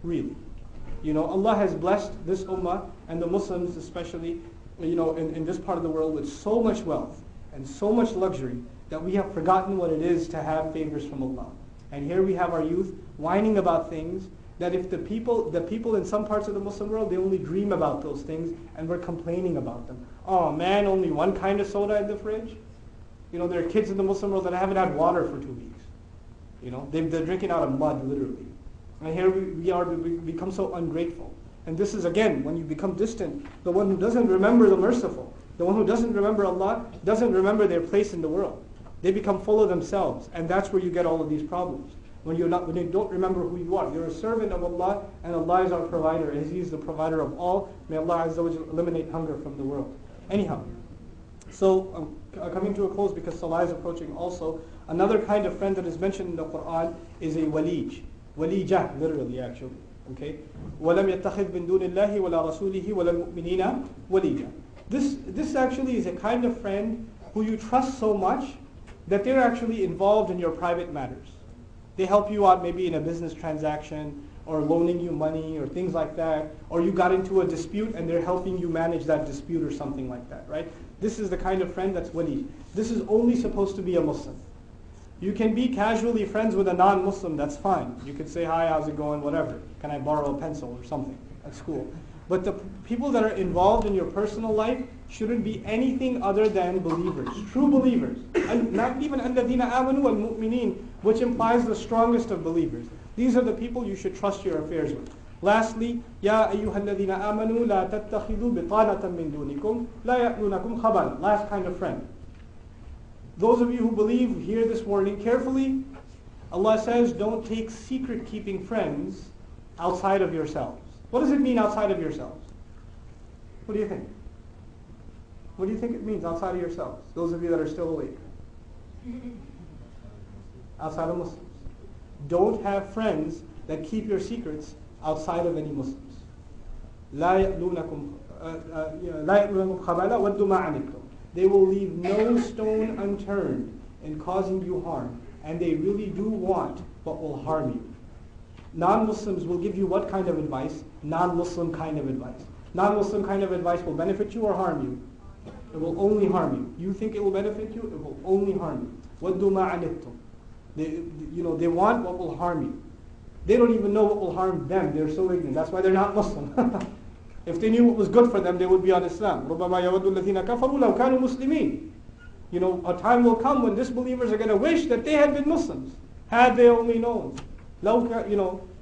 really. Allah has blessed this ummah and the Muslims especially, in this part of the world with so much wealth and so much luxury that we have forgotten what it is to have favors from Allah. And here we have our youth whining about things that if the people in some parts of the Muslim world, they only dream about those things and we're complaining about them. Oh man, only one kind of soda in the fridge? There are kids in the Muslim world that haven't had water for 2 weeks. They're drinking out of mud, literally. And here we become so ungrateful. And this is, again, when you become distant, the one who doesn't remember the merciful, the one who doesn't remember Allah, doesn't remember their place in the world. They become full of themselves, and that's where you get all of these problems. When you don't remember who you are. You're a servant of Allah, and Allah is our provider, and He is the provider of all. May Allah Azza wa Jalla eliminate hunger from the world. Anyhow, so coming to a close because Salah is approaching also, another kind of friend that is mentioned in the Quran is a walij. Walijah, literally actually. Okay? وَلَمْ يَتَّخِذْ مِن دُونِ اللَّهِ وَلَا رَسُولِهِ وَلَا الْمُؤْمِنِينَ وَلِيجًا. This actually is a kind of friend who you trust so much that they're actually involved in your private matters. They help you out maybe in a business transaction or loaning you money or things like that, or you got into a dispute and they're helping you manage that dispute or something like that, right? This is the kind of friend that's wali. This is only supposed to be a Muslim. You can be casually friends with a non-Muslim, that's fine. You could say, hi, how's it going, whatever. Can I borrow a pencil or something at school? But the people that are involved in your personal life shouldn't be anything other than believers, true believers. And not even الَّذِينَ آمَنُوا وَالْمُؤْمِنِينَ, which implies the strongest of believers. These are the people you should trust your affairs with. Lastly, يَا أَيُّهَا الَّذِينَ آمَنُوا لَا تَتَّخِذُوا بِطَانَةً مِّن دُونِكُمْ لَا يَأْلُونَكُمْ خَبَالًا. Last kind of friend. Those of you who believe, hear this warning carefully. Allah says, don't take secret-keeping friends outside of yourselves. What does it mean outside of yourselves? What do you think? What do you think it means outside of yourselves? Those of you that are still awake. Outside of Muslims. Don't have friends that keep your secrets outside of any Muslims. لا يألونكم خبالا ودوا ما عنتم. They will leave no stone unturned in causing you harm, and they really do want what will harm you. Non-Muslims will give you what kind of advice? Non-Muslim kind of advice. Non-Muslim kind of advice will benefit you or harm you? It will only harm you. You think it will benefit you? It will only harm you. وَدُّوا مَا عَنِتُّمْ. They want what will harm you. They don't even know what will harm them. They're so ignorant. That's why they're not Muslim. If they knew what was good for them, they would be on Islam. رُبَّمَا يَوَدُّ الَّذِينَ كَفَرُوا لَوْ كَانُوا مُسْلِمِينَ. A time will come when disbelievers are going to wish that they had been Muslims, had they only known. لو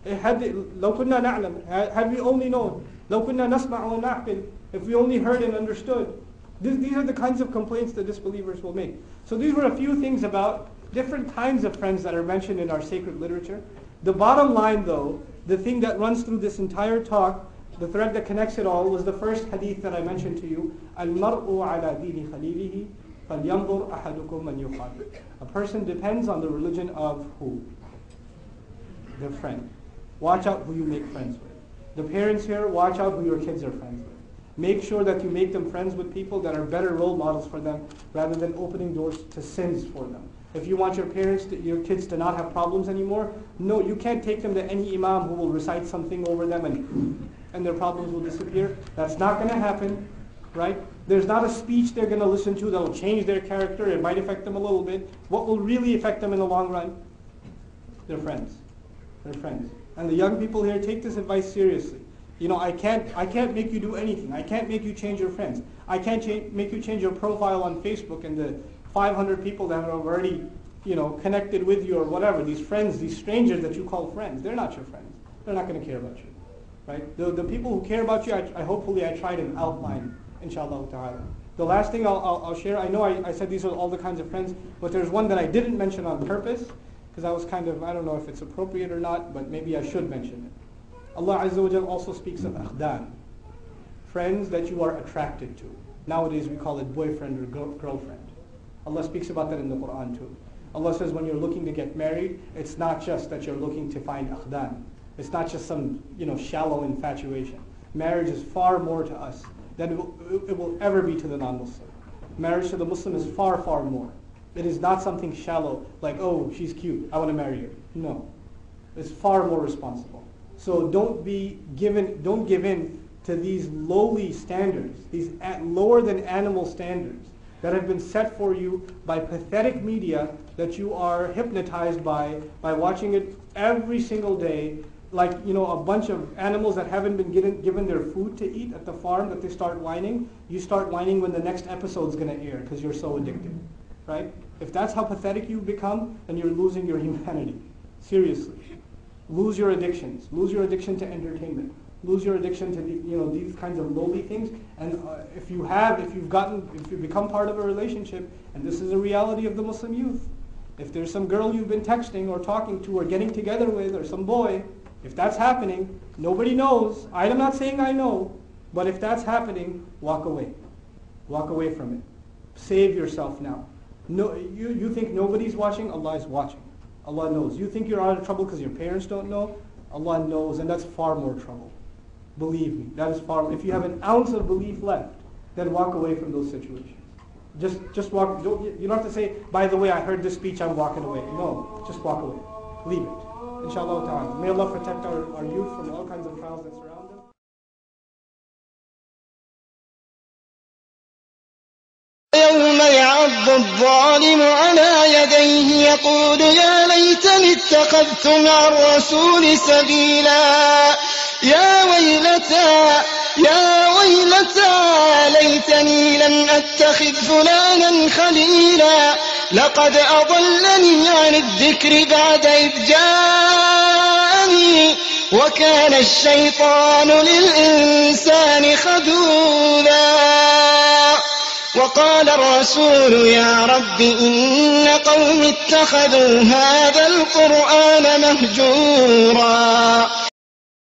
كنا نعلم, had we only known. لو كنا نسمع ونعقل, if we only heard and understood. These are the kinds of complaints that disbelievers will make. So these were a few things about different kinds of friends that are mentioned in our sacred literature. The bottom line though, the thing that runs through this entire talk, the thread that connects it all, was the first hadith that I mentioned to you. الْمَرْءُ عَلَى دِينِ خَلِيلِهِ فَلْيَنْظُرْ أَحَدُكُمْ مَنْ يُخَالِلُ. A person depends on the religion of who? Their friend. Watch out who you make friends with. The parents here, watch out who your kids are friends with. Make sure that you make them friends with people that are better role models for them rather than opening doors to sins for them. If you want your kids to not have problems anymore, no, you can't take them to any imam who will recite something over them and their problems will disappear. That's not going to happen, right? There's not a speech they're going to listen to that will change their character. It might affect them a little bit. What will really affect them in the long run? Their friends. Their friends. And the young people here, take this advice seriously. I can't make you do anything. I can't make you change your friends. I can't make you change your profile on Facebook and the 500 people that have already, connected with you or whatever. These friends, these strangers that you call friends, they're not your friends. They're not going to care about you, right? The people who care about you, hopefully I tried and outlined, inshallah ta'ala. The last thing I'll share, I know I said these are all the kinds of friends, but there's one that I didn't mention on purpose, because I was I don't know if it's appropriate or not, but maybe I should mention it. Allah Azza wa Jal also speaks of akhdan, friends that you are attracted to. Nowadays we call it boyfriend or girlfriend. Allah speaks about that in the Quran too. Allah says when you're looking to get married, it's not just that you're looking to find akhdan. It's not just some shallow infatuation. Marriage is far more to us than it will ever be to the non-Muslim. Marriage to the Muslim is far, far more. It is not something shallow like, oh, she's cute, I want to marry her. No. It's far more responsible. So don't give in to these lowly standards, these lower than animal standards that have been set for you by pathetic media that you are hypnotized by watching it every single day. Like, a bunch of animals that haven't been given their food to eat at the farm, that they start whining. You start whining when the next episode's going to air because you're so addicted, right? If that's how pathetic you've become, then you're losing your humanity. Seriously. Lose your addictions. Lose your addiction to entertainment. Lose your addiction to these kinds of lowly things. And if you've become part of a relationship, and this is a reality of the Muslim youth, if there's some girl you've been texting or talking to or getting together with, or some boy, if that's happening, nobody knows. I'm not saying I know, but if that's happening, walk away. Walk away from it. Save yourself now. No, you think nobody's watching? Allah is watching. Allah knows. You think you're out of trouble because your parents don't know? Allah knows, and that's far more trouble. Believe me, that is far. If you have an ounce of belief left, then walk away from those situations. Just walk. You don't have to say, by the way, I heard this speech, I'm walking away. No, just walk away. Leave it. Inshallah ta'ala. May Allah protect our youth from all kinds of trials that surround them. يوم يعض الظالم على يديه يقول يا ليتني اتخذت مع الرسول سبيلا يا ويلتى ليتني لم أتخذ فلانا خليلا لقد أضلني عن الذكر بعد إذ جاءني وكان الشيطان للإنسان خذولا وقال الرسول يا رب إن قوم اتخذوا هذا القرآن مهجورا